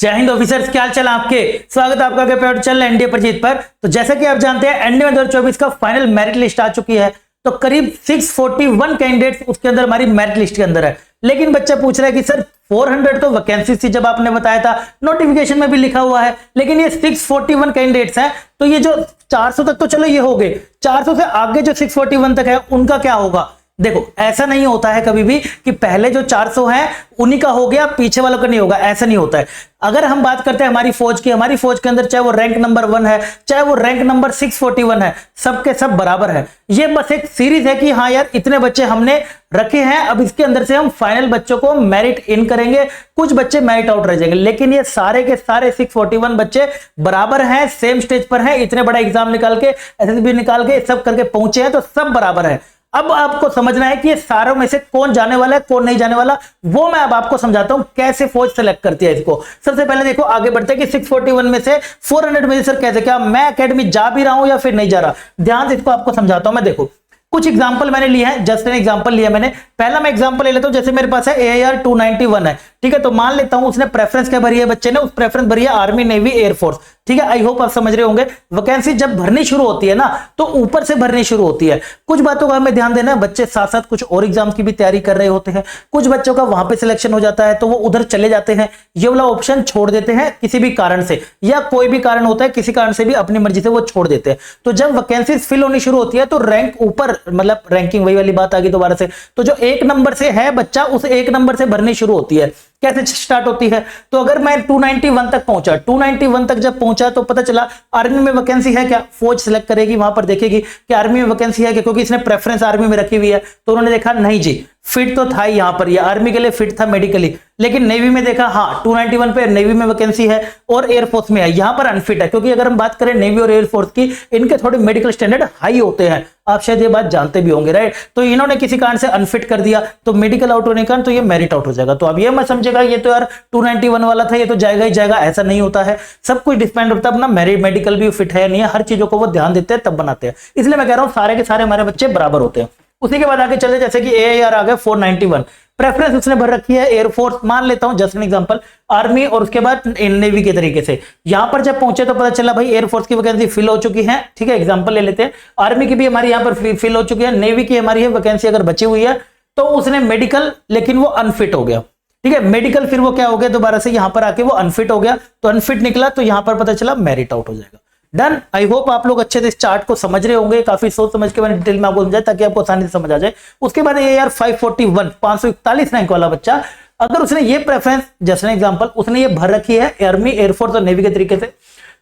जय हिंद ऑफिसर्स, क्या हाल चाल आपके। स्वागत है आपका पेपर चल रहा है एनडीए प्रजीत पर। तो जैसा कि आप जानते हैं एनडीए 2024 का फाइनल मेरिट लिस्ट आ चुकी है। तो करीब 641 कैंडिडेट्स उसके अंदर हमारी मेरिट लिस्ट के अंदर है। लेकिन बच्चा पूछ रहा है कि सर 400 तो वैकेंसी थी, जब आपने बताया था नोटिफिकेशन में भी लिखा हुआ है, लेकिन ये 641 कैंडिडेट्स हैं। तो ये जो 400 तक तो चलो ये हो गए, 400 से आगे जो 641 तक है उनका क्या होगा। देखो ऐसा नहीं होता है कभी भी कि पहले जो 400 हैं उन्हीं का हो गया, पीछे वालों का नहीं होगा, ऐसा नहीं होता है। अगर हम बात करते हैं हमारी फौज की, हमारी फौज के अंदर चाहे वो रैंक नंबर 1 है, चाहे वो रैंक नंबर 641 है, सबके सब बराबर है। ये बस एक सीरीज है कि हाँ यार इतने बच्चे हमने रखे हैं, अब इसके अंदर से हम फाइनल बच्चों को मेरिट इन करेंगे, कुछ बच्चे मेरिट आउट रह जाएंगे। लेकिन ये सारे के सारे 641 बच्चे बराबर हैं, सेम स्टेज पर हैं, इतने बड़ा एग्जाम निकाल के, एसएसबी निकाल के सब करके पहुंचे हैं, तो सब बराबर है। अब आपको समझना है कि ये सारों में से कौन जाने वाला है कौन नहीं जाने वाला, वो मैं अब आपको समझाता हूं कैसे फौज सेलेक्ट करती है इसको। सबसे पहले देखो आगे बढ़ते हैं कि 641 में से 400 में से सर कैसे, क्या मैं एकेडमी जा भी रहा हूं या फिर नहीं जा रहा। ध्यान से इसको आपको समझाता हूं मैं। देखो कुछ एग्जांपल मैंने लिए हैं, जस्ट एन एग्जांपल लिया मैंने। पहला मैं एग्जांपल ले लेता हूं, जैसे मेरे पास है AIR 291 है, ठीक है। तो मान लेता हूं उसने प्रेफरेंस क्या भरी है, बच्चे ने उस प्रेफरेंस भरी है आर्मी नेवी एयरफोर्स, ठीक है। आई होप आप समझ रहे होंगे। वैकेंसी जब भरनी शुरू होती है ना तो ऊपर से भरनी शुरू होती है। कुछ बातों का हमें ध्यान देना है, बच्चे साथ साथ कुछ और एग्जाम्स की भी तैयारी कर रहे होते हैं। कुछ बच्चों का वहां पे सिलेक्शन हो जाता है तो वो उधर चले जाते हैं, ये वाला ऑप्शन छोड़ देते हैं किसी भी कारण से, या कोई भी कारण होता है, किसी कारण से भी अपनी मर्जी से वो छोड़ देते हैं। तो जब वैकेंसी फिल होनी शुरू होती है तो रैंक ऊपर, मतलब रैंकिंग वही वाली बात आ गई दोबारा से। तो जो 1 नंबर से है बच्चा, उस 1 नंबर से भरनी शुरू होती है। कैसे स्टार्ट होती है, तो अगर मैं 291 तक पहुंचा, 291 तक जब पहुंचा तो पता चला आर्मी में वैकेंसी है क्या, फौज सिलेक्ट करेगी, वहां पर देखेगी कि आर्मी में वैकेंसी है क्या, क्योंकि इसने प्रेफरेंस आर्मी में रखी हुई है। तो उन्होंने देखा नहीं जी फिट तो था यहां पर, ये आर्मी के लिए फिट था मेडिकली, लेकिन नेवी में देखा हाँ 291 पे नेवी में वैकेंसी है और एयरफोर्स में है, यहां पर अनफिट है। क्योंकि अगर हम बात करें नेवी और एयरफोर्स की, इनके थोड़े मेडिकल स्टैंडर्ड हाई होते हैं, आप शायद ये बात जानते भी होंगे, राइट। तो इन्होंने किसी कारण से अनफिट कर दिया, तो मेडिकल आउट होने के कारण तो ये मेरिट आउट हो जाएगा। तो अब ये मत समझेगा ये तो यार 291 वाला था ये तो जाएगा ही जाएगा, ऐसा नहीं होता है। सब कुछ डिपेंड होता है अपना मेडिकल भी फिट है नहीं है, हर चीजों को वो ध्यान देते हैं तब बनाते हैं। इसलिए मैं कह रहा हूं सारे के सारे हमारे बच्चे बराबर होते हैं। उसी के बाद आगे चले, जैसे कि AIR आ गया 491, प्रेफरेंस उसने भर रखी है एयरफोर्स, मान लेता हूं जस्ट एन एग्जांपल आर्मी, और उसके बाद नेवी के तरीके से। यहां पर जब पहुंचे तो पता चला भाई एयरफोर्स की वैकेंसी फिल हो चुकी है, ठीक है। एग्जांपल ले लेते हैं, आर्मी की भी हमारी यहां पर फिल हो चुकी है, नेवी की हमारी है वैकेंसी अगर बची हुई है। तो उसने मेडिकल, लेकिन वो अनफिट हो गया, ठीक है। मेडिकल फिर वो क्या हो गया, दोबारा से यहां पर आके वो अनफिट हो गया, तो अनफिट निकला, तो यहां पर पता चला मेरिट आउट हो जाएगा। डन। आई होप आप लोग अच्छे से इस चार्ट को समझ रहे होंगे, काफी सोच समझ के मैंने डिटेल में आपको समझाया ताकि आपको आसानी से समझ आ जाए। उसके बाद AIR 541 541 रैंक वाला बच्चा, अगर उसने ये प्रेफरेंस, जैसे एग्जांपल उसने ये भर रखी है आर्मी एयरफोर्स और नेवी के तरीके से,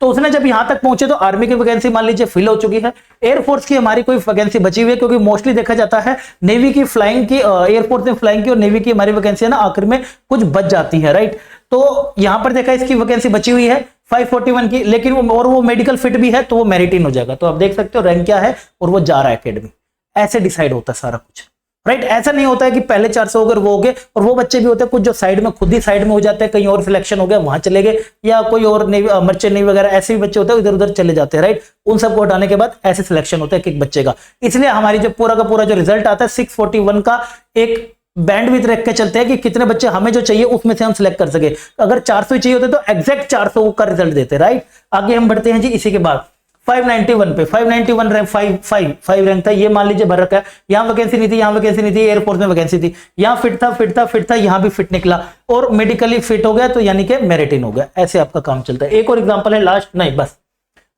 तो उसने जब यहां तक पहुंचे तो आर्मी की वैकेंसी मान लीजिए फिल हो चुकी है, एयरफोर्स की हमारी कोई वैकेंसी बची हुई है, क्योंकि मोस्टली देखा जाता है नेवी की फ्लाइंग की, एयरफोर्स में फ्लाइंग की और नेवी की हमारी वैकेंसी है ना आखिर में कुछ बच जाती है, राइट। तो यहां पर देखा इसकी वैकेंसी बची हुई है 541 की, लेकिन वो मेडिकल फिट भी है तो वो मेरिट इन हो जाएगा। तो आप देख सकते हो रैंक क्या है और वो जा रहा है एकेडमी। ऐसे डिसाइड होता है सारा कुछ, राइट। ऐसा नहीं होता है कि पहले 400 अगर वो हो गए, और वो बच्चे भी होते हैं कुछ जो साइड में खुद ही साइड में हो जाते हैं, कहीं और सिलेक्शन हो गया वहां चले गए, या कोई और नेवी मर्चेंट नेवी वगैरह ऐसे भी बच्चे होते हैं इधर उधर चले जाते हैं, राइट। उन सबको हटाने के बाद ऐसे सिलेक्शन होता है एक बच्चे का। इसलिए हमारी जो पूरा का पूरा जो रिजल्ट आता है 641 का एक बैंड विथ रख के चलते हैं कि कितने बच्चे हमें जो चाहिए उसमें से हम सिलेक्ट कर सके। अगर 400 ही चाहिए होते तो एग्जैक्ट 400 का रिजल्ट देते, राइट। आगे हम बढ़ते हैं जी। इसी के बाद 591 पे 591 रैंक 5 रैंक था, ये मान लीजिए भर रखा है। यहां वैकेंसी नहीं थी, यहां वैकेंसी नहीं थी, एयरफोर्स में वैकेंसी थी, यहां फिट था, यहां भी फिट निकला और मेडिकली फिट हो गया, तो यानी कि मेरिट इन हो गया। ऐसे आपका काम चलता है। एक और एग्जांपल है लास्ट, नहीं बस,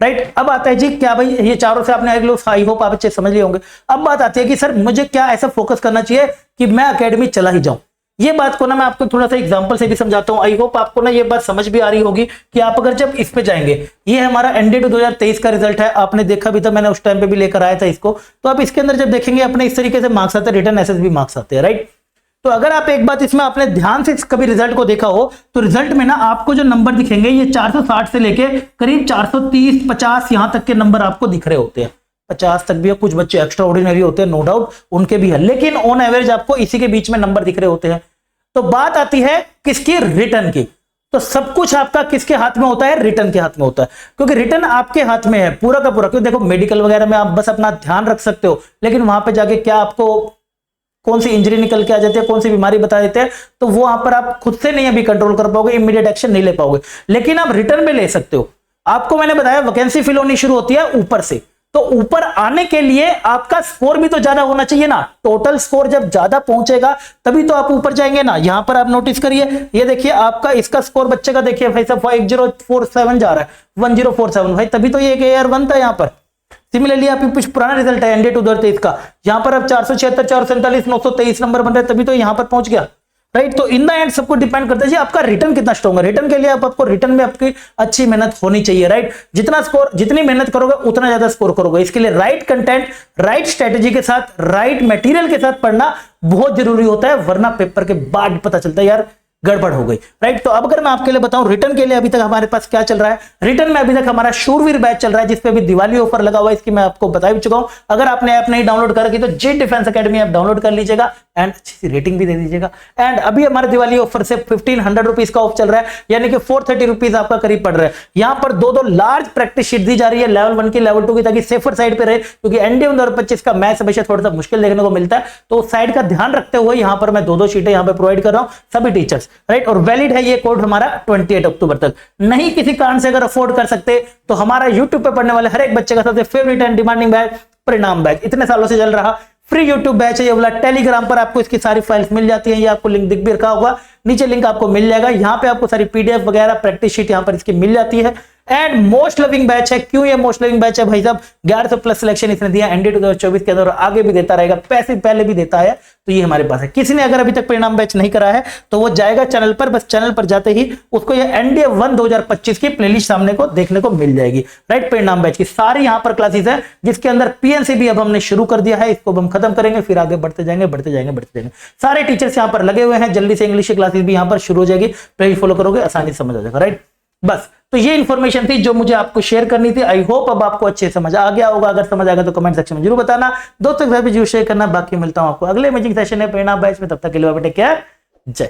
राइट। अब आता है जी क्या भाई, ये चारों से आपने लोग आई होप आप अच्छे समझ लिए होंगे। अब बात आती है कि सर मुझे क्या ऐसा फोकस करना चाहिए कि मैं एकेडमी चला ही जाऊं। ये बात को ना मैं आपको थोड़ा सा एग्जांपल से भी समझाता हूं। आई होप आपको ना ये बात समझ भी आ रही होगी कि आप अगर जब इस पे जाएंगे, ये हमारा एनडीए 2023 का रिजल्ट है, आपने देखा भी था, मैंने उस टाइम पे भी लेकर आया था इसको। तो आप इसके अंदर जब देखेंगे अपने इस तरीके से मार्क्स आते हैं, रिटर्न एसएसबी मार्क्स आते हैं, राइट। तो अगर आप एक बात इसमें आपने ध्यान से कभी रिजल्ट को देखा हो तो रिजल्ट में ना आपको जो नंबर दिखेंगे ये 460 से लेके करीब 430 50 यहां तक के नंबर आपको दिख रहे होते हैं। 50 तक भी है, कुछ बच्चे एक्स्ट्रा ऑर्डिनरी होते हैं नो डाउट, उनके भी है, लेकिन ऑन एवरेज आपको इसी के बीच में नंबर दिख रहे होते हैं। तो बात आती है किसकी, रिटर्न की। तो सब कुछ आपका किसके हाथ में होता है, रिटर्न के हाथ में होता है, क्योंकि रिटर्न आपके हाथ में है पूरा का पूरा। क्योंकि देखो मेडिकल वगैरह में आप बस अपना ध्यान रख सकते हो, लेकिन वहां पे जाके क्या आपको कौन सी इंजरी निकल के आ जाती है, कौन सी बीमारी बता देते हैं, तो वो वहां पर आप खुद से नहीं अभी कंट्रोल कर पाओगे, इमीडिएट एक्शन नहीं ले पाओगे, लेकिन आप रिटर्न में ले सकते हो। आपको मैंने बताया वैकेंसी फिल होनी शुरू होती है ऊपर से, तो ऊपर आने के लिए आपका स्कोर भी तो ज्यादा होना चाहिए ना। टोटल स्कोर जब ज्यादा पहुंचेगा तभी तो आप ऊपर जाएंगे ना। यहां पर आप नोटिस करिए, ये देखिए आपका इसका स्कोर बच्चे का देखिए भाई साहब 1047 जा रहा है, 1047 भाई, तभी तो ये AR1 था यहाँ पर। सिमिलरली आपकी कुछ पुराना रिजल्ट है एनडीए 2023 का, यहां पर अब 476, 447, 923 नंबर बन रहे, तभी तो यहां पर पहुंच गया, राइट। तो इन द एंड सबको डिपेंड करता है जी आपका रिटर्न कितना स्ट्रॉन्ग है। रिटर्न के लिए आपको रिटर्न में आपकी अच्छी मेहनत होनी चाहिए, राइट। जितना स्कोर, जितनी मेहनत करोगे उतना ज्यादा स्कोर करोगे। इसके लिए राइट कंटेंट, राइट स्ट्रेटेजी के साथ, राइट मटेरियल के साथ पढ़ना बहुत जरूरी होता है, वरना पेपर के बाद पता चलता है यार गड़बड़ हो गई, राइट। तो अब अगर मैं आपके लिए बताऊं रिटर्न के लिए अभी तक हमारे पास क्या चल रहा है, रिटर्न में अभी तक हमारा शूरवीर बैच चल रहा है, जिसपे अभी दिवाली ऑफर लगा हुआ है, इसकी मैं आपको बता भी चुका हूं। अगर आपने ऐप नहीं डाउनलोड कर रखी तो jet defence academy app download कर लीजिएगा एंड अच्छी सी रेटिंग भी दे दीजिएगा। एंड अभी हमारे दिवाली ऑफर से 1500 रुपीज का ऑफ चल रहा है, यानी कि 430 रुपीज आपका करीब पड़ रहा है। यहां पर दो लार्ज प्रैक्टिस शीट दी जा रही है, लेवल 1 की, लेवल 2 की, ताकि सेफर साइड पे रहे, क्योंकि एनडीए 2025 का मैथ्स हमेशा थोड़ा सा मुश्किल देखने को मिलता है, तो उस साइड का ध्यान रखते हुए यहां पर मैं दो शीटें यहां पर प्रोवाइड कर रहा हूं सभी टीचर्स, राइट। और वैलिड है ये कोड हमारा 28 अक्टूबर तक। नहीं किसी कारण से अगर अफोर्ड कर सकते तो हमारा यूट्यूब पे पढ़ने वाले हर एक बच्चे का सबसे फेवरेट एंड डिमांडिंग बैच परिणाम बैच, इतने सालों से चल रहा फ्री यूट्यूब बैच है ये वाला। टेलीग्राम पर आपको इसकी सारी फाइल्स मिल जाती हैं, ये आपको लिंक दिख भी रखा होगा, नीचे लिंक आपको मिल जाएगा। यहाँ पे आपको सारी पीडीएफ वगैरह प्रैक्टिस शीट यहाँ पर इसकी मिल जाती है। एंड मोस्ट लविंग बैच है। क्यों ये मोस्ट लविंग बैच है भाई साहब? 1100 प्लस सिलेक्शन इसने दिया एनडीए 2024 के अंदर, आगे भी देता रहेगा, पैसे पहले भी देता है, तो ये हमारे पास है। किसी ने अगर अभी तक परिणाम बैच नहीं करा है तो वो जाएगा चैनल पर, बस चैनल पर जाते ही उसको ये एनडीए 1 2025 की प्लेलिस्ट सामने को देखने को मिल जाएगी, राइट। परिणाम बैच की सारी यहाँ पर क्लासेस है, जिसके अंदर पीएनसी भी अब हमने शुरू कर दिया है, इसको हम खत्म करेंगे, फिर आगे बढ़ते जाएंगे बढ़ते जाएंगे बढ़ते जाएंगे। सारे टीचर्स यहाँ पर लगे हुए हैं, जल्दी से इंग्लिश की क्लासेस भी यहाँ पर शुरू हो जाएगी, प्लीज फॉलो करोगे आसानी से समझ आ जाएगा, राइट। बस तो ये इन्फॉर्मेशन थी जो मुझे आपको शेयर करनी थी। आई होप अब आपको अच्छे समझ आ गया होगा। अगर समझ आ गया तो कमेंट सेक्शन में जरूर बताना, दोस्तों के साथ भी जरूर शेयर करना। बाकी मिलता हूं आपको अगले इमेजिंग सेशन में परिणाम बैच में, तब तक के लिए टेक केयर, जय।